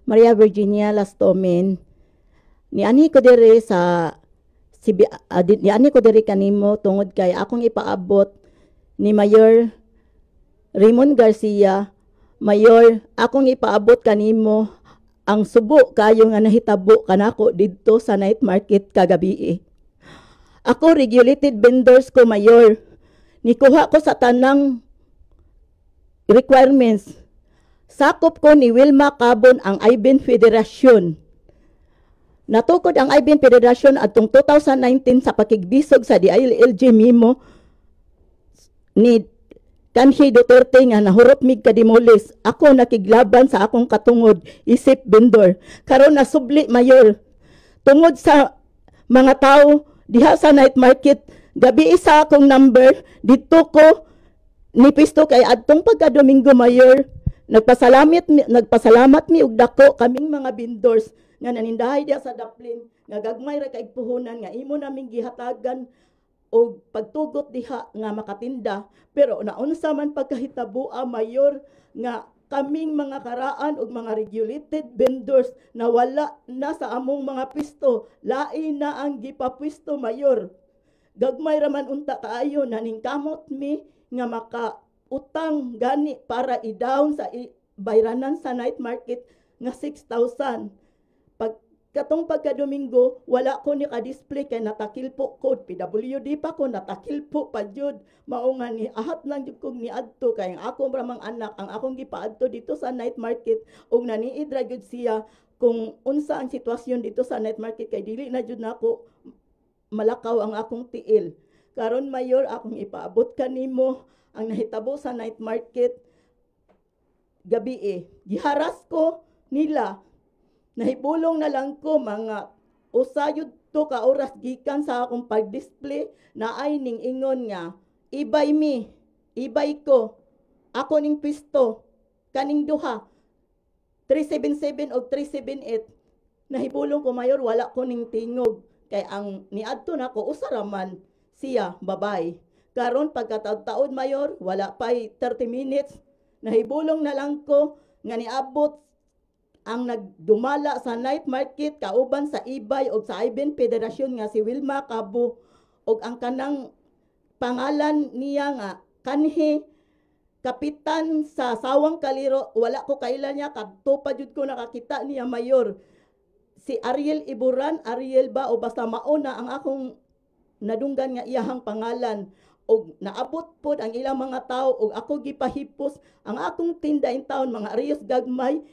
Maria Virginia Lastomen. Niani ko diri sa niani ko diri kanimo tungod kay akong ipaabot ni Mayor Raymond Garcia. Mayor, akong ipaabot kanimo ang subo kayo nga nahitabo kanako didto sa night market kagabi. Ako regulated vendors ko, Mayor. Nikuha ko sa tanang requirements. Sakop ko ni Wilma Cabon ang IBEN Federasyon. Natukod ang IBEN Federasyon atong 2019 sa pakigbisog sa DILG Mimo ni Kanhi Duterte nga nahurot mig kadimolis. Ako nakiglaban sa akong katungod isip vendor. Karon nasubli, Mayor. Tungod sa mga tao diha sa night market, gabi isa akong number dito ko nipisto kay adtong pagka-Domingo, Mayor. Nagpasalamat mi og dako kaming mga vendors nga nanindahay diha sa Daplin nga gagmay ra kay puhunan nga imo naming gihatagan o pagtugot diha nga makatinda, pero naunsa man pagkahitabo, Mayor, nga kaming mga karaan og mga regulated vendors na wala na sa among mga pisto, lain na ang gipapwisto, Mayor. Gagmay raman unta kaayo naningkamot mi nga makautang gani para i-down sa bayranan sa night market nga 6,000. Katong pagka-Domingo, wala ko ni ka-display kay natakil po ko. PWD pa ko, natakil po pa jud. Mao nga ni ahat lang jud kog ni adto kay ang akong ramang anak ang akong gipaadto dito sa night market ug naniid ra jud siya kung unsa ang sitwasyon dito sa night market kay dili na jud nako malakaw ang akong tiil. Karon, Mayor, akong ipaabot kanimo ang nahitabo sa night market gabi. Giharas ko nila. Nahibulong na lang ko mga usayod to ka oras gikan sa akong pag-display na ay ning ingon nga ibay mi, ibay ko, ako ning pisto, kaning duha, 377 o 378. Nahibulong ko, Mayor, wala ko ning tingog. Kay ang niadto na ko, usaraman siya, babay. Karon pagkataon, Mayor, wala pa'y 30 minutes. Nahibulong na lang ko nga niabot ang nagdumala sa night market kauban sa ibay o sa IBEN Federasyon nga si Wilma Cabo og ang kanang pangalan niya nga kanhi kapitan sa Sawang Kaliro. Wala ko kailan niya kadto pa jud ko nakakita niya, Mayor. Si Ariel Iburan, Ariel ba o basta mauna ang akong nadunggan nga iyahang pangalan og naabot pod ang ilang mga tao og ako gipahipos ang akong tinda in town mga ariyos gagmay.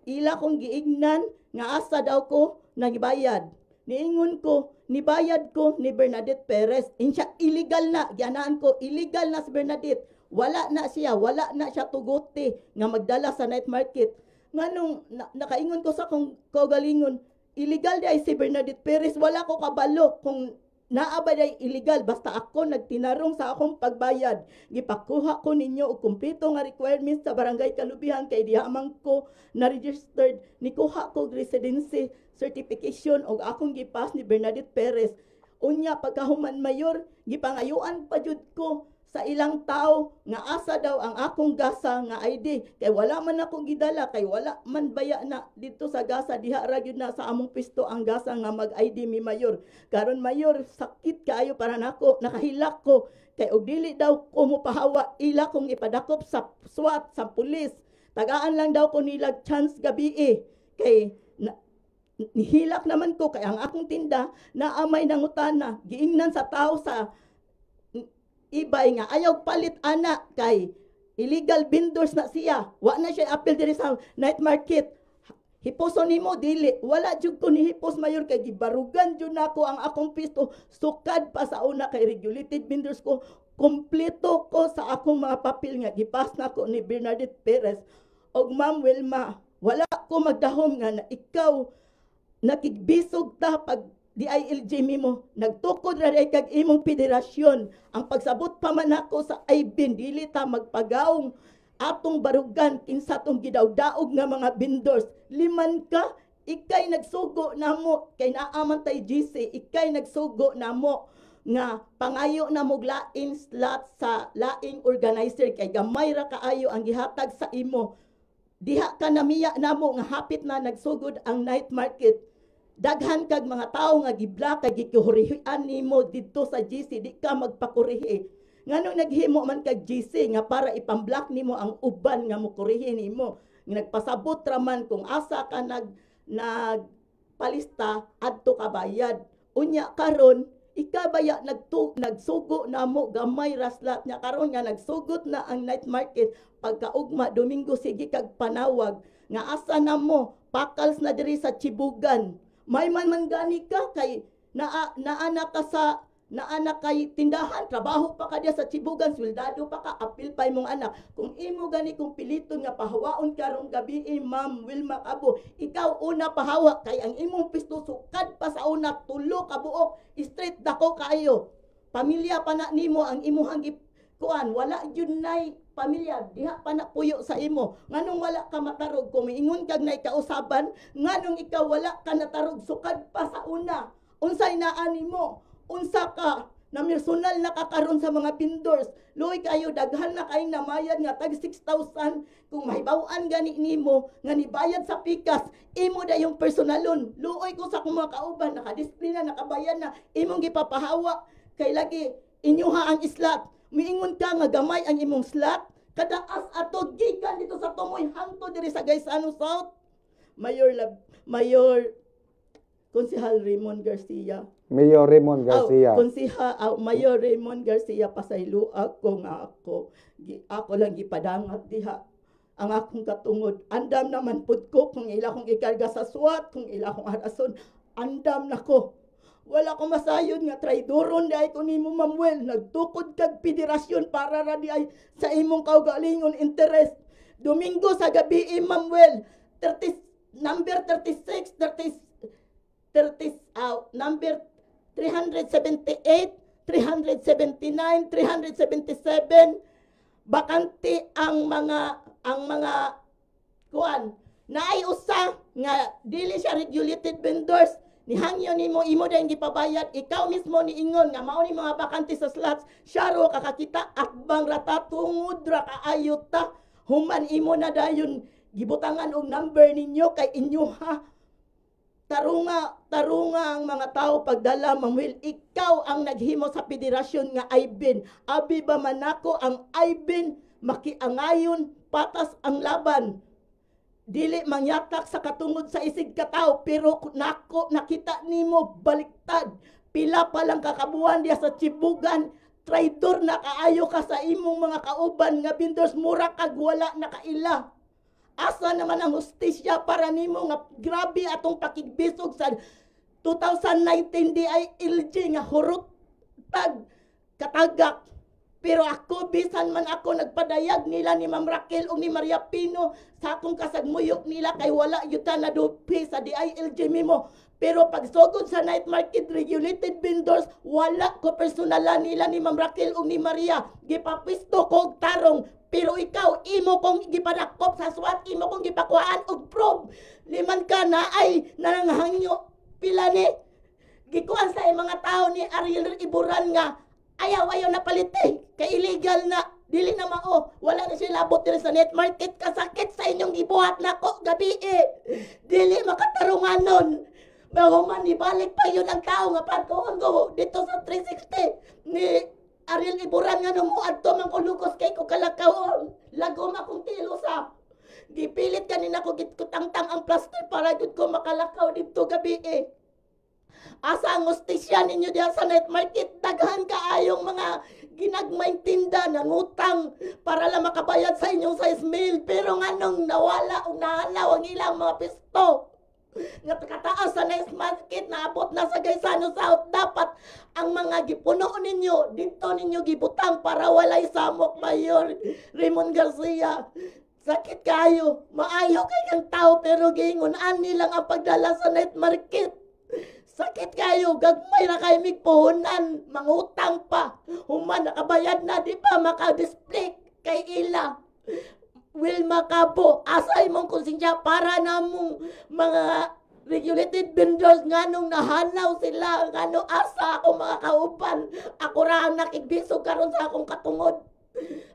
Ila kong giignan nga asa daw ko nagibayad. Niingon ko, nibayad ko ni Bernadette Perez. Insya illegal na, gianaan ko, illegal na si Bernadette. Wala na siya tuguti nga magdala sa night market. Nganong nakaingon ko sa kong kaugalingon, illegal di ay si Bernadette Perez. Wala ko kabalo kung naaba day illegal, basta ako nagtinarong sa akong pagbayad. Gipakuha ko ninyo og kumpleto nga requirements sa barangay Kalubihan kay dihamang ko na registered. Nikuha ko residency certification og akong gipas ni Bernadette Perez. Unya pagkahuman, Mayor, gipangayuan pa jud ko sa ilang tao nga asa daw ang akong gasa nga ID kay wala man akong gidala kay wala man baya na dito sa gasa diha ra gyud na sa among pisto ang gasa nga mag-ID mi, Mayor. Karon, Mayor, sakit kaayo para nako, nakahilak ko kay og dili daw ko mopahawa ila kong ipadakop sa SWAT sa pulis. Tagaan lang daw ko nila chance gabi kay nihilak naman ko kay ang akong tinda naamay nangutana giingnan sa tao sa ibay nga ayaw palit ana kay illegal vendors na siya. Wa na siya appeal diri sa night market. Hiposon nimo dili. Wala jud ko ni hipos, Mayor, kay gibarugan jud nako ang akong pisto. Sukad pa sa una kay regulated vendors ko. Kompleto ko sa akong mga papel nga gipas nako ni Bernadette Perez. Og Ma'am Wilma, wala ko magdahom nga na ikaw nakigbisog ta pag DILG Mimo, nagtukod ra kag imong federasyon. Ang pagsabot pa man ako sa IBEN, dili ta magpagaong atong barugan kinsa tong gidawdaog nga mga vendors. Liman ka, ikay nagsugo namo kay naaman tay GC, ikay nagsugo namo nga pangayo na mog lain slot sa laing organizer kay gamay ra kaayo ang gihatag sa imo. diha ka namiya namo nga hapit na nagsugod ang night market. Daghan kag mga tao nga giblock kag gikurihian nimo didto sa GC, di ka magpakurihi. Nganong naghimo man kag GC nga para ipamblock nimo ang uban nga mukurihin nimo. Nagpasabot ra man kung asa ka nagpalista adto ka bayad. Unya karon ikabaya nagsugo namo gamay raslat nya karon nga nagsugot na ang night market pagkaugma Domingo sige kag panawag nga asa namo pakals na diri sa Chibugan. May man gani ka kay naana kay tindahan, trabaho pa ka diya sa Chibugan, swildado pa ka, apil pa imong anak. Kung imo gani kung piliton nga pahawaon karong gabi, Ma'am Wilma Cabo, ikaw una pahawa kay ang imong pisto sukad pa sa una tulo ka buok, straight dako kaayo. Pamilya pa na nimo ang imuhang kuan, wala yun nay pamilya, diha pa na puyo sa imo. Nganong wala ka matarog, kung miingon kag nay kausaban, nganong ikaw wala ka natarog sukad pa sa una. Unsay naani mo? Unsa ka na personal nakakaroon sa mga vendors, luoy kayo daghan na kay namayad nga tag 6,000 kung mahibawaan gani nimo nga nibayad sa pikas, imo da yung personalon. Luoy ko sa akong mga kauban, nakadisiplina, nakabayan na, imong gipapahawa kay lagi inyuha ang slot. Miingon ka nga gamay ang imong slot, kadaas ato gikan dito sa Tumoy hangtod diri sa Gaisano South. Mayor Konsehal Raymond Garcia. Mayor Raymond Garcia. Mayor Raymond Garcia pasaylo ako nga ako lang gipadangat diha ang akong katungod. Andam naman pud ko kung ila kong ikarga sa SWAT, kung ila kong harason, andam na ko. Wala ko masayod nga traidoron di ay ko nimo Mamuel, nagtukod kag federasyon para ra di ay sa imong kaugalingon interes. Domingo sa gabi Mamuel, number 36, number 378, 379, 377 bakante ang mga kuan. Naay usa nga dili siya regulated vendors. Nihangyo nimo imo dahil gipabayad, ikaw mismo niingon nga mao ni mga bakante sa slots, syaro kakakita akbang rata tungod ra kaayo ta. Human imo na dayon gibutangan og number ninyo kay inyo ha. Tarunga ang mga tao pagdala, Mamuel, ikaw ang naghimo sa federasyon nga Aibin. Abi ba manako ang Aibin, makiangayon, patas ang laban. Dili mangyatak sa katungod sa isig katao, pero nako nakita nimo baliktad. Pila pa lang kakabuan diya sa Chibugan, traitor na kaayo ka sa imong mga kauban nga vendors, mura kag wala nakaila. Asa naman ang hustisya para nimo nga grabe atong pakigbisog sa 2019 di ay LG nga hurot katagak. Pero ako, bisan man ako nagpadayag nila ni Ma'am Raquel o ni Maria Pino sa akong kasagmuyok nila kay wala yuta na dupi sa DILG mimo. Pero pagsugod sa night market regulated vendors, wala ko personalan nila ni Ma'am Raquel o ni Maria. Gipapisto ko og tarong. Pero ikaw, imo kong gipadakop sa SWAT, imo kong gipakuhaan og probe. Liman ka na ay nananghangyo pila ni gikuan sa mga tao ni Ariel Iburan nga ayaw na palite kay illegal na dili na mao, wala na siya labot diri sa net market. Kasakit sa inyong gibuhat nako gabi dili makatarungan nun. Bago man ibalik pa yun ang tao nga pagkuhan ko dito sa 360 ni Ariel Iburan nga nung muadto man ko lukos kay ko kalakaw lagom akong tilo sa gipilit kanina ko gitkutangtang ang plaster para gud ko makalakaw dito gabi Asa ang hustisya ninyo diyan sa night market? Daghan kaayong mga ginagmayng tinda ng utang para lang makabayad sa inyong size meal. Pero nganong nawala o nahalaw ang ilang mga pisto. Nga kataas sa night market na abot na sa Gaisano South. Dapat ang mga gipuno ninyo, dito ninyo gibutang para walay samok. Mayor Raymond Garcia. Sakit kayo. Maayo kay kang tao pero gingunan nilang ang pagdala sa night market. Sakit kayo, gagmay na kayo migpuhunan, mangutang pa. Human, nakabayad na, di pa makadisplay kay ila. Wilma Cabo, asay mong konsensya para namong mga regulated vendors nga nung nahanaw sila, nga nung asa ako mga kauban. Ako ra ang nakigbisog karon sa akong katungod.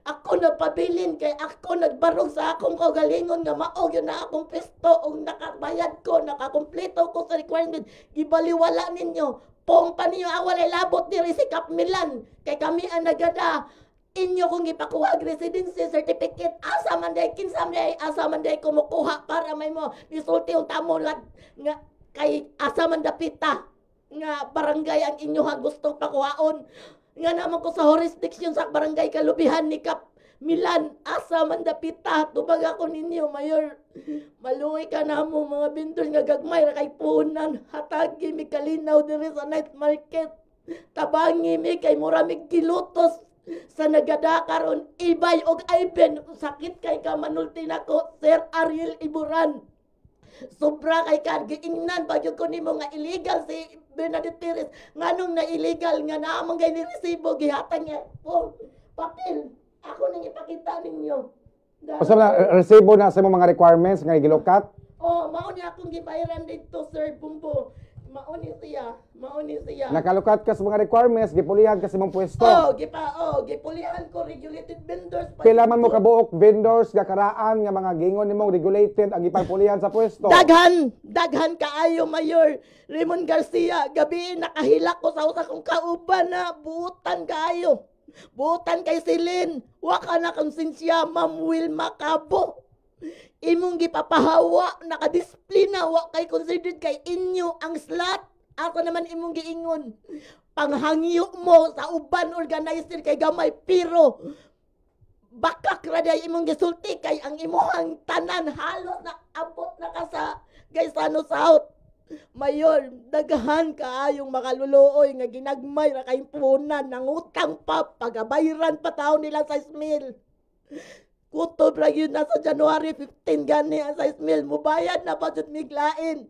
Ako napabilin kay ako nagbarog sa akong kaugalingon nga mao yun na akong pesto o nakabayad ko, nakakumpleto ko sa requirement. Gibaliwala ninyo. Pong pa ninyo awalay labot diri si Cap Milan. Kay kami ang nagada inyo kung ipakuha residency certificate asa man day kinsa man day asa man day kumukuha para may mo nisulti yung tamo nga kay asa man dapita nga barangay ang inyohang gusto pakuhaon. Nga naman ko sa jurisdiction sa barangay Kalubihan ni Cap Milan, asa man dapita, tubag ako ninyo, Mayor. Maluwi ka na mo mga bindor nga gagmay ra kay punan, hatagi mi kalinaw diri sa night market. Tabangi mi kay mura mi kilutos sa nagada karon ibay og ayben sakit kay ka manulti nako Sir Ariel Iburan. Sobra kay ka giingnan bagyo ko nimo nga illegal si Bernadette Perez nganong na illegal nga naamang gay ni resibo gihatag niya po papel ako nang ipakita ninyo. Basta na resibo na sa imong mga requirements nga gilokat. Oh, mao ni akong gibayaran dito Sir Bumbo. Mao ni siya. Nakalukat ka sa mga requirements, gipulihan ka sa imong pwesto. Gipulihan ko regulated vendors. Pila man mo kabuok vendors nga karaan nga mga gingon nimong regulated ang ipagpulihan sa pwesto. Daghan kaayo Mayor Raymond Garcia. Gabi nakahilak ko sa usa kong kauban na buutan kaayo. Buutan kay Silin. Wa ka na konsensya Ma'am Wilma Cabo. Imong gipapahawa nakadisiplina wa kay considered kay inyo ang slot. Ako naman imong giingon panghangyo mo sa uban organizer kay gamay pero bakak ra day imong gisulti kay ang imong tanan halos na abot na ka sa Gaisano South. Mayor, daghan kaayong makaluluoy nga ginagmay ra kay punan nangutang pa pagabayran pa taon nila sa Ismail. Kutob ra yun na sa January 15 gani ang size mill. Mubayad na pa jud miglain.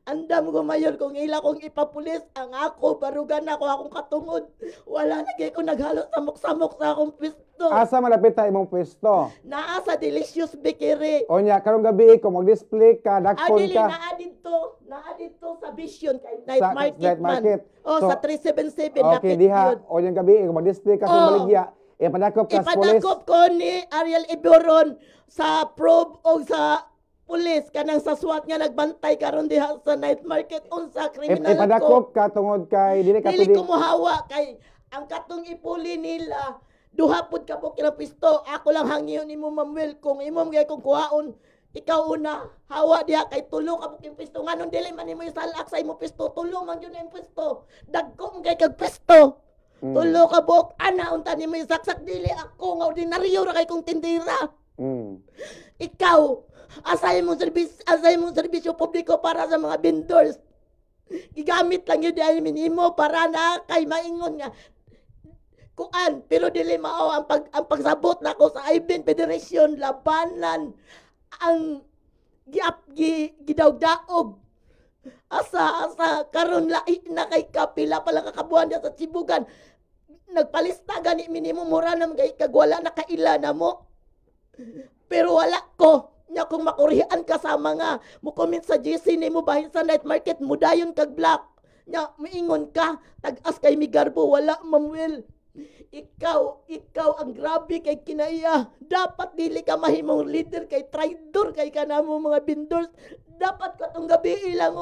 Andam ko Mayor kung ila kong ipapulis ang ako barugan ako akong katungod. Wala na kay ko naghalo samok-samok sa akong pwesto. Asa malapit ta imong pwesto? Naa sa Delicious Bakery. Onya karong gabi ko mag-display ka, dakpon ka. Naa dito sa Vision kay Night Market. Oh, so, sa 377 okay, diha onyang gabi ko mag-display ka sa baligya. Ipadakop ko ni Ariel Iburon sa probe o sa pulis kanang sa SWAT nga nagbantay karon diha sa night market unsa kriminal ko. Ipadakop ka tungod kay dili ko mohawa kay ang katong ipuli nila duha pud ka po kinapisto. Ako lang hangyo nimo Ma'am Will kung imong gay kong kuhaon ikaw una hawa diha kay tulo ka po pisto nganon dili man nimo isalak sa imong pisto tulo man gyud ang pisto dagko kay kag pisto. Tulo ka bok, ana, unta ni may saksak dili ako, nga ordinaryo ra kay kong tindira. Ikaw, asay mong serbisyo publiko para sa mga vendors. Gigamit lang yun dahil minimo para na kay maingon nga. Kuan, pero dili mao ang pagsabot na ko sa Ibin Federation, labanan, ang gidawdaog. Asa karon lai na kay kapila pala kakabuhan diya sa Sibugan nagpalista gani minimo mura na kay kagwala na kaila na mo pero wala ko nya kung makurihan ka sa mga mo comment sa GC nimo bahin sa night market mudayon kag black nya miingon ka tag-as kay migarbo wala Ma'am Will. Ikaw ang grabe kay kinaya. Dapat dili ka mahimong leader kay traitor kay kanamo mga vendors. Dapat ka tong gabi ilang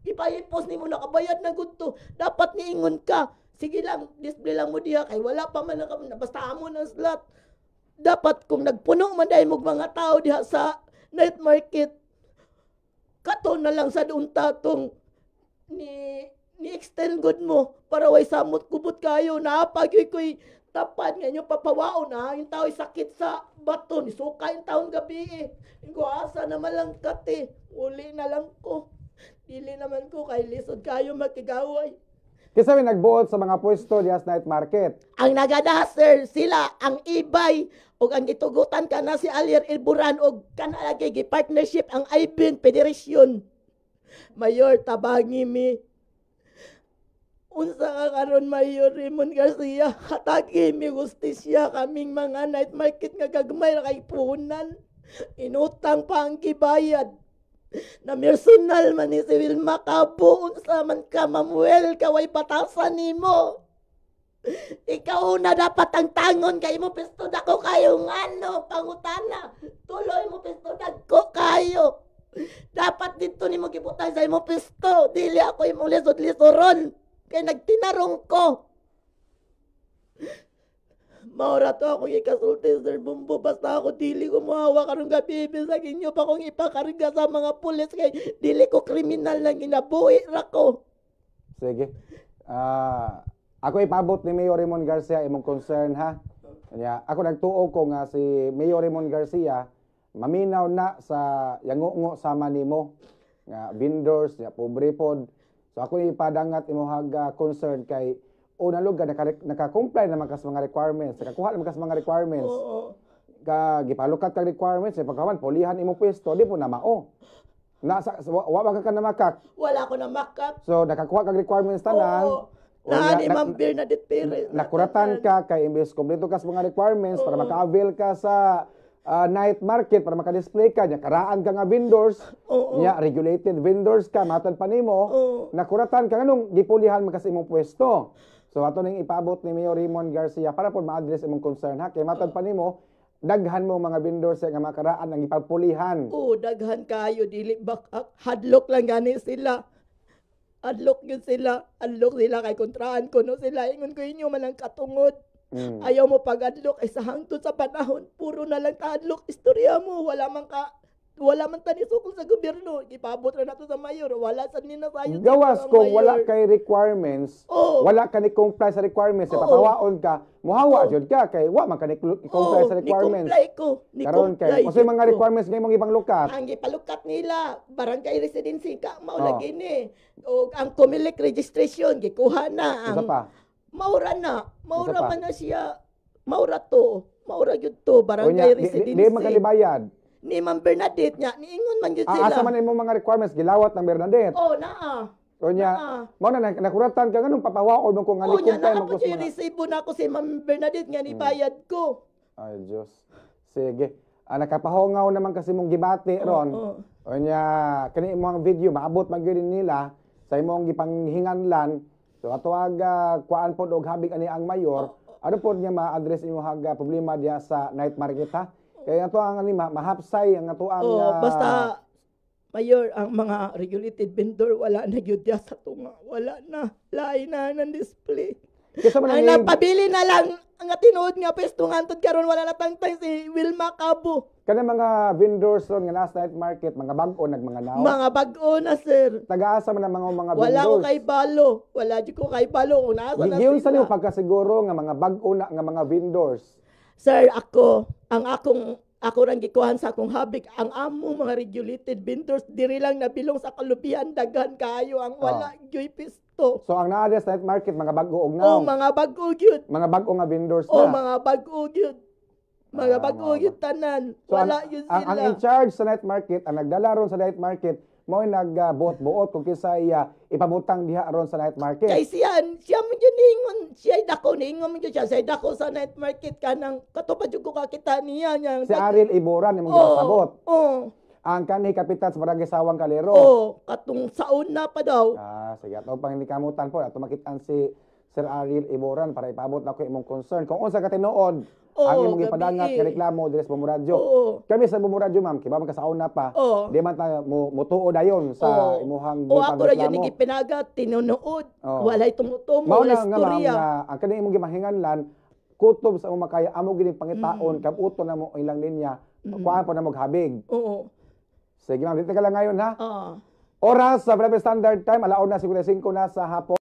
ipayipos nimo nakabayad na gudto. Dapat niingon ka. Sige lang, display lang mo diha kay wala pa man basta amo ng slot. Dapat kung nagpuno man dahil mong mga tao diha sa night market, kato na lang sa doon tatong ni-extend good mo para way samot kubot kayo na pagyoy ko'y tapad nga nyo papawao na yung tao sakit sa bato ni suka yung taon gabi ko asa naman lang kati uli na lang ko dili naman ko kay lisod kayo magkigaway. Kisa may nagbuot sa mga pwesto diha sa night market. Ang nagada sir sila ang ibay o ang itugutan ka na si Alier Ilburan o kanalagay gi-partnership ang Ibin Federation. Mayor tabangi mi unsa ka karon Mayor Raymond Garcia hatagi mi justisya kaming mga night market nga gagmay ra kay puhunan inutang pa ang gibayad na personal man ni si Wilma Cabo unsa man ka Ma'am Will kaway batasan nimo Ikaw na dapat ang tangon kay mo pisto dako kayo ngano pangutana. Tuloy mo pisto dagko kayo. Dapat dito nimo gibutang sa imo pisto. Dili ako imong lisod-lisoron. Kay nagtinarong ko. Maura to ako ikasulti, Sir Bumbo. Basta ako dili ko muhawa karong gabi. Sa inyo pa kong ipakarga sa mga pulis. Kay dili ko kriminal lang ginabuhi ra ko. Sige. Ako ipabot ni Mayor Raymond Garcia imong concern ha. Kanya ako nagtuo ko nga si Mayor Raymond Garcia maminaw na sa yangungo sama nimo nga vendors nga pobre pod. So ako ipadangat imong concern kay una lugar naka-comply naman kas mga requirements, nakakuha naman kas mga requirements. Oo. Gipalukat kag requirements pagkawan pulihan imong pwesto di po na mao. Wa ka na makak. Wala ko na makap. So nakakuha kag requirements tanan. Oo. Naan ni Ma'am Bernadette Perez. Nakuratan ka kay imbes kompleto ka sa mga requirements para maka-avail ka sa night market para maka-display ka nya karaan ka nga vendors nya regulated vendors ka matod pa nimo nakuratan ka nganong gipulihan man kasi imong pwesto. So ato ning ipabot ni Mayor Raymond Garcia para pod ma-address imong concern ha kay matod pa nimo daghan mo mga vendors nga makaraan ang ipagpulihan. Daghan kayo dili hadlok lang gani sila. Adlok yun sila. Adlok sila kay kontrahan ko no sila. Ingon ko inyo man ang katungod. Ayaw mo pag-adlok ay sa hangtod sa panahon. Puro na lang ta-adlok. Istorya mo. Wala man tanisukol sa gobyerno. Ipabot na nato sa mayor. Wala sa ninasayon. Gawas kung wala kay requirements, wala ka ni comply sa requirements, papawaon ka, muhawa jud ka kay wa man ka ni comply sa requirements. Ni-comply ko. Karon kay kasi mga requirements nga imong ibang lukat. Ang ipalukat nila, barangay residency ka, mao lagi ni. O ang Comelec registration gikuha na. Isa pa. Maura Isa pa. man na siya. Maura to. Maura yun to. Barangay residency. Di magkalibayad. Ni Ma'am Bernadette niya. Niingon man yun sila. Asa man imong mga requirements gilawat ng Bernadette. Naa. O niya, mo na nakuratan ka nganong papawaon mo kung ani niya, comply mo naapot yung resibo na ako si Ma'am Bernadette nga ni bayad ko. Ay Diyos. Sige. Nakapahongaw naman kasi mong gibati ron. O niya, kani imong video maabot man gyud nila sa imong gipanghinganlan. So ato kuan pod og habig ani ang mayor, ano pod niya ma-address imong problema diya sa night market ha. Kaya ato ang ani mahapsay ang ato ang basta mayor ang mga regulated vendor wala na gyud diya sa tunga. Wala na. Lain na ng display. Ang napabili na lang ang tinuod nga pwesto ngantod karon wala na tangtang si Wilma Cabo. Kana mga vendors ron nga nasa night market, mga bag-o mga naw. Mga bag-o na sir. Taga-asa man ang mga vendors. Wala ko kay balo. Wala di ko kay balo kung nasa na Giyon sa niyo sila. pagkasiguro nga mga bag-o nga mga vendors. Sir, ako rang gikuhan sa akong habig ang among mga regulated vendors diri lang nabilong sa kalubian daghan kaayo ang wala gyoy pisto. So ang naa sa night market mga bag-o og naw. mga bag-o gyud. Mga bag-o nga vendors na. Mga bag-o gyud. Mga bag-o gyud tanan. So, Wala yun sila. ang in charge sa night market, ang nagdala ron sa night market, mo nagbuot-buot kung kisa ipabutang diha ron sa night market. Kay siya man yun ningon, siya dako ningon man yun siya dako sa night market kanang katupad jud ko kakita niya nya. Si Ariel Iboran imong ginasabot. Ang kanhi kapitan sa Barangay Sawang Calero. Katong saon na pa daw. Sige, ato pang hindi kamutan po, ato makitaan si Sir Ariel Iboran para ipabot na ko imong concern. Kung unsa ka tinuod, ang imong ipadangat kay reklamo diri sa Bumuradyo. Kami sa Bumuradyo, ma'am, kiba man kasaon na pa. Di man ta mutuo dayon sa imuhang ako ra yun gipinagat tinunood. Walay tumutumo wala istorya. Ang kani imong gimahinganlan kutob sa imong makaya amo gini pangitaon kabuto na mo ilang linya. Kuan po na mo habig. Sige ma'am, dito ka lang ngayon ha. Oras sa Philippine Standard Time, 1:55 na sa hapon.